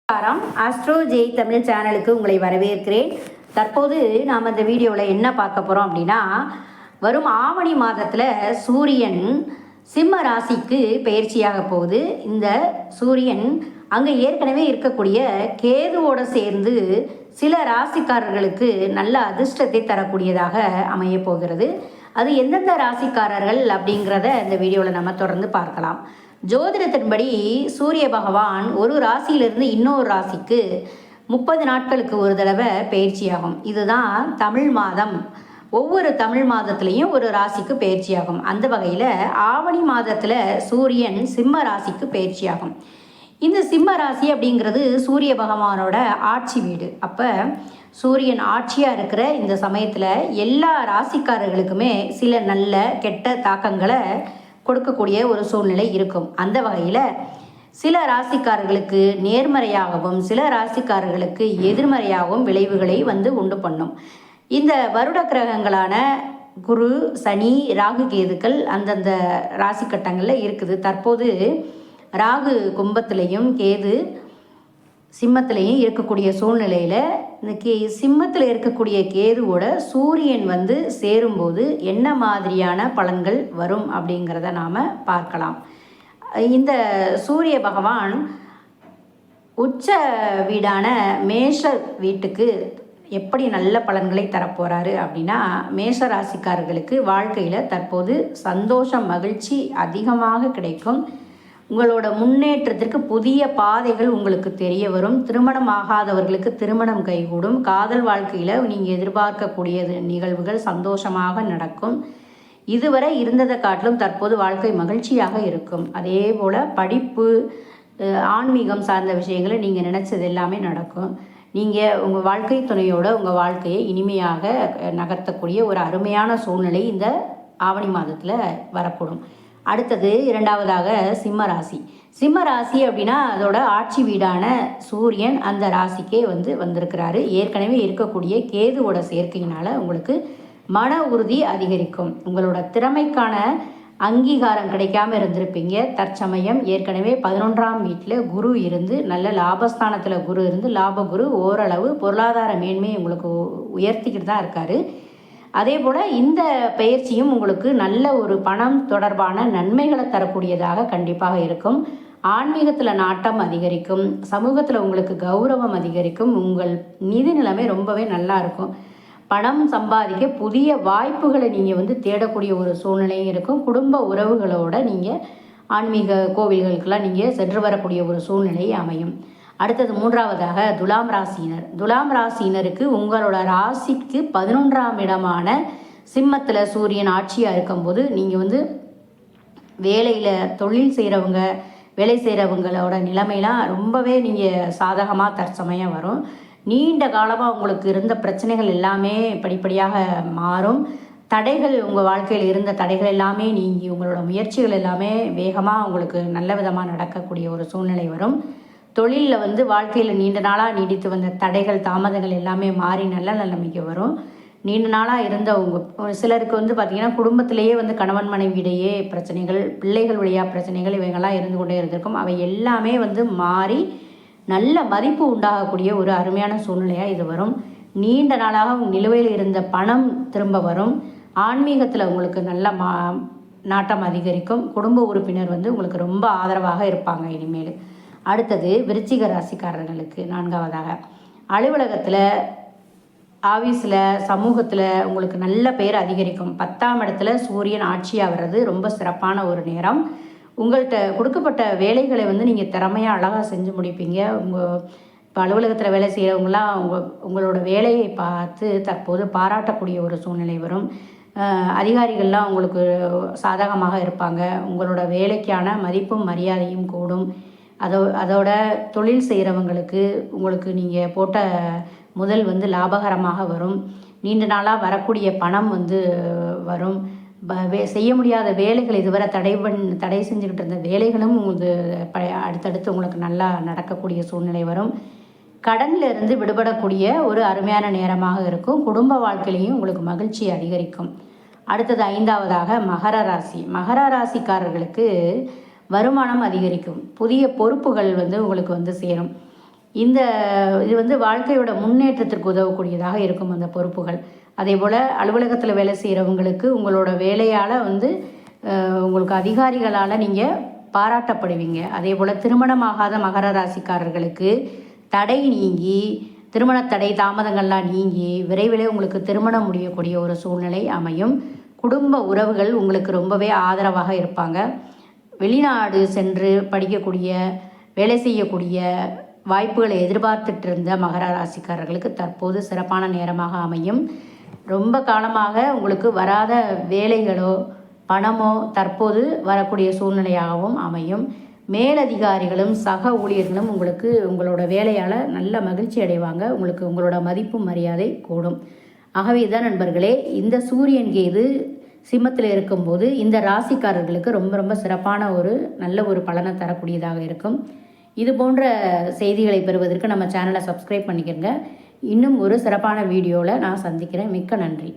Astro Jai Tamil சேனலுக்கு உங்களை வரவேற்கிறேன். தற்போது நாம் இந்த வீடியோவில் என்ன பார்க்க போகிறோம் அப்படின்னா, வரும் ஆவணி மாதத்தில் சூரியன் சிம்ம ராசிக்கு பயிற்சியாக போகுது. இந்த சூரியன் அங்கே ஏற்கனவே இருக்கக்கூடிய கேதுவோடு சேர்ந்து சில ராசிக்காரர்களுக்கு நல்ல அதிர்ஷ்டத்தை தரக்கூடியதாக அமைய போகிறது. அது எந்தெந்த ராசிக்காரர்கள் அப்படிங்கிறத இந்த வீடியோவில் நம்ம தொடர்ந்து பார்க்கலாம். ஜோதிடத்தின்படி சூரிய பகவான் ஒரு ராசியிலிருந்து இன்னொரு ராசிக்கு 30 நாட்களுக்கு ஒரு தடவை பயிற்சியாகும். இதுதான் தமிழ் மாதம். ஒவ்வொரு தமிழ் மாதத்துலேயும் ஒரு ராசிக்கு பயிற்சியாகும். அந்த வகையில் ஆவணி மாதத்தில் சூரியன் சிம்ம ராசிக்கு பயிற்சியாகும். இந்த சிம்ம ராசி அப்படிங்கிறது சூரிய பகவானோட ஆட்சி வீடு. அப்போ சூரியன் ஆட்சியாக இருக்கிற இந்த சமயத்தில் எல்லா ராசிக்காரர்களுக்குமே சில நல்ல கெட்ட தாக்கங்களை கொடுக்கக்கூடிய ஒரு சூழ்நிலை இருக்கும். அந்த வகையில் சில ராசிக்காரர்களுக்கு நேர்மறையாகவும் சில ராசிக்காரர்களுக்கு எதிர்மறையாகவும் விளைவுகளை உண்டு பண்ணும். இந்த வருட கிரகங்களான குரு, சனி, ராகு, கேதுக்கள் அந்தந்த ராசி கட்டங்களில் இருக்குது. தற்போது ராகு கும்பத்திலையும் கேது சிம்மத்திலையும் இருக்கக்கூடிய சூழ்நிலையில் இந்த சிம்மத்தில் இருக்கக்கூடிய கேதுவோட சூரியன் சேரும்போது என்ன மாதிரியான பலன்கள் வரும் அப்படிங்கிறத நாம் பார்க்கலாம். இந்த சூரிய பகவான் உச்ச வீடான மேஷ வீட்டுக்கு எப்படி நல்ல பலன்களை தரப்போகிறாரு அப்படின்னா, மேஷ ராசிக்காரர்களுக்கு வாழ்க்கையில் தற்போது சந்தோஷம், மகிழ்ச்சி அதிகமாக கிடைக்கும். உங்களோட முன்னேற்றத்திற்கு புதிய பாதைகள் உங்களுக்கு தெரிய வரும். திருமணம் ஆகாதவர்களுக்கு திருமணம் கைகூடும். காதல் வாழ்க்கையில் நீங்கள் எதிர்பார்க்கக்கூடிய நிகழ்வுகள் சந்தோஷமாக நடக்கும். இதுவரை இருந்ததை காட்டிலும் தற்போது வாழ்க்கை மகிழ்ச்சியாக இருக்கும். அதே போல் படிப்பு, ஆன்மீகம் சார்ந்த விஷயங்களை நீங்கள் நினச்சது எல்லாமே நடக்கும். நீங்கள் உங்கள் வாழ்க்கை துணையோட உங்கள் வாழ்க்கையை இனிமையாக நகர்த்தக்கூடிய ஒரு அருமையான சூழ்நிலை இந்த ஆவணி மாதத்தில் வரக்கூடும். அடுத்தது இரண்டாவதாக சிம்ம ராசி. சிம்ம ராசி அப்படின்னா அதோட ஆட்சி வீடான சூரியன் அந்த ராசிக்கே வந்திருக்கிறாரு. ஏற்கனவே இருக்கக்கூடிய கேதுவோட சேர்க்கையினால் உங்களுக்கு மன உறுதி அதிகரிக்கும். உங்களோட திறமைக்கான அங்கீகாரம் கிடைக்காம இருந்திருப்பீங்க. தற்சமயம் ஏற்கனவே 11ஆம் வீட்டில் குரு இருந்து நல்ல லாபஸ்தானத்தில் குரு இருந்து லாபகுரு ஓரளவு பொருளாதார மேன்மையை உங்களுக்கு உயர்த்திக்கிட்டு தான் இருக்காரு. அதே போல் இந்த பயிற்சியும் உங்களுக்கு நல்ல ஒரு பணம் தொடர்பான நன்மைகளை தரக்கூடியதாக கண்டிப்பாக இருக்கும். ஆன்மீகத்தில் நாட்டம் அதிகரிக்கும். சமூகத்தில் உங்களுக்கு கௌரவம் அதிகரிக்கும். உங்கள் நிதி நிலைமை ரொம்பவே நல்லா இருக்கும். பணம் சம்பாதிக்க புதிய வாய்ப்புகளை நீங்கள் தேடக்கூடிய ஒரு சூழ்நிலையும் இருக்கும். குடும்ப உறவுகளோட நீங்கள் ஆன்மீக கோவில்களுக்கெல்லாம் நீங்கள் சென்று வரக்கூடிய ஒரு சூழ்நிலை அமையும். அடுத்தது மூன்றாவதாக துலாம் ராசியினர். துலாம் ராசியினருக்கு உங்களோட ராசிக்கு 11ஆம் இடமான சிம்மத்தில் சூரியன் ஆட்சியாக இருக்கும்போது நீங்கள் வேலையில் தொழில் செய்கிறவங்க, வேலை செய்கிறவங்களோட நிலைமைலாம் ரொம்பவே நீங்கள் சாதகமாக தற்சமயம் வரும். நீண்ட காலமாக உங்களுக்கு இருந்த பிரச்சனைகள் எல்லாமே படிப்படியாக மாறும். தடைகள், உங்கள் வாழ்க்கையில் இருந்த தடைகள் எல்லாமே நீங்கி உங்களோட முயற்சிகள் எல்லாமே வேகமாக உங்களுக்கு நல்ல விதமாக நடக்கக்கூடிய ஒரு சூழ்நிலை வரும். தொழிலில் வாழ்க்கையில் நீண்ட நாளாக நீடித்து வந்த தடைகள், தாமதங்கள் எல்லாமே மாறி நல்ல நிலைமைக்கு வரும். நீண்ட நாளாக இருந்த சிலருக்கு பார்த்திங்கன்னா குடும்பத்திலேயே கணவன் மனைவியிடையே பிரச்சனைகள், பிள்ளைகள் வழியாக பிரச்சனைகள் இவைகள்லாம் இருந்து கொண்டே இருந்திருக்கும். அவை எல்லாமே மாறி நல்ல மதிப்பு உண்டாகக்கூடிய ஒரு அருமையான சூழ்நிலையாக இது வரும். நீண்ட நாளாக நிலுவையில் இருந்த பணம் திரும்ப வரும். ஆன்மீகத்தில் உங்களுக்கு நல்ல நாட்டம் அதிகரிக்கும். குடும்ப உறுப்பினர் உங்களுக்கு ரொம்ப ஆதரவாக இருப்பாங்க இனிமேல். அடுத்தது விருச்சிக ராசிக்காரர்களுக்கு நான்காவதாக அலுவலகத்தில், ஆஃபீஸில், சமூகத்தில் உங்களுக்கு நல்ல பெயர் அதிகரிக்கும். 10ஆம் இடத்துல சூரியன் ஆட்சியாக வர்றது ரொம்ப சிறப்பான ஒரு நேரம். உங்கள்கிட்ட கொடுக்கப்பட்ட வேலைகளை நீங்கள் திறமையாக அழகாக செஞ்சு முடிப்பீங்க. இப்போ அலுவலகத்தில் வேலை செய்கிறவங்களாம் உங்களோட வேலையை பார்த்து தற்போது பாராட்டக்கூடிய ஒரு சூழ்நிலை வரும். அதிகாரிகள்லாம் உங்களுக்கு சாதகமாக இருப்பாங்க. உங்களோட வேலைக்கான மதிப்பும் மரியாதையும் கூடும். அதோட தொழில் செய்கிறவங்களுக்கு உங்களுக்கு நீங்கள் போட்ட முதல் லாபகரமாக வரும். நீண்ட நாளாக வரக்கூடிய பணம் வரும். செய்ய முடியாத வேலைகள், இதுவரை தடை செஞ்சுக்கிட்டு இருந்த வேலைகளும் அடுத்தடுத்து உங்களுக்கு நல்லா நடக்கக்கூடிய சூழ்நிலை வரும். கடனில் இருந்து விடுபடக்கூடிய ஒரு அருமையான நேரமாக இருக்கும். குடும்ப வாழ்க்கையிலையும் உங்களுக்கு மகிழ்ச்சி அதிகரிக்கும். அடுத்தது ஐந்தாவதாக மகர ராசி. மகர ராசிக்காரர்களுக்கு வருமானம் அதிகரிக்கும். புதிய பொறுப்புகள் உங்களுக்கு சேரும். இந்த இது வந்து வாழ்க்கையோட முன்னேற்றத்திற்கு உதவக்கூடியதாக இருக்கும் அந்த பொறுப்புகள். அதே போல் அலுவலகத்தில் வேலை செய்கிறவங்களுக்கு உங்களோட வேலையால் வந்து உங்களுக்கு அதிகாரிகளால் நீங்கள் பாராட்டப்படுவீங்க. அதே போல் திருமணமாகாத மகர ராசிக்காரர்களுக்கு தடை நீங்கி, திருமண தடை தாமதங்கள்லாம் நீங்கி விரைவிலே உங்களுக்கு திருமணம் முடியக்கூடிய ஒரு சூழ்நிலை அமையும். குடும்ப உறவுகள் உங்களுக்கு ரொம்பவே ஆதரவாக இருப்பாங்க. வெளிநாடு சென்று படிக்கக்கூடிய, வேலை செய்யக்கூடிய வாய்ப்புகளை எதிர்பார்த்துட்டு இருந்த மகர ராசிக்காரர்களுக்கு தற்போது சிறப்பான நேரமாக அமையும். ரொம்ப காலமாக உங்களுக்கு வராத வேலைகளோ பணமோ தற்போது வரக்கூடிய சூழ்நிலையாகவும் அமையும். மேலதிகாரிகளும் சக ஊழியர்களும் உங்களுக்கு உங்களோட வேலையால் நல்ல மகிழ்ச்சி அடைவாங்க. உங்களுக்கு உங்களோட மதிப்பு மரியாதை கூடும். ஆகவே தான் நண்பர்களே, இந்த சூரியன் கேது சிம்மத்தில் இருக்கும்போது இந்த ராசிக்காரர்களுக்கு ரொம்ப ரொம்ப சிறப்பான ஒரு நல்ல ஒரு பலனை தரக்கூடியதாக இருக்கும். இது போன்ற செய்திகளை பெறுவதற்கு நம்ம சேனலை சப்ஸ்கிரைப் பண்ணிக்கிறங்க. இன்னும் ஒரு சிறப்பான வீடியோவில் நான் சந்திக்கிறேன். மிக்க நன்றி.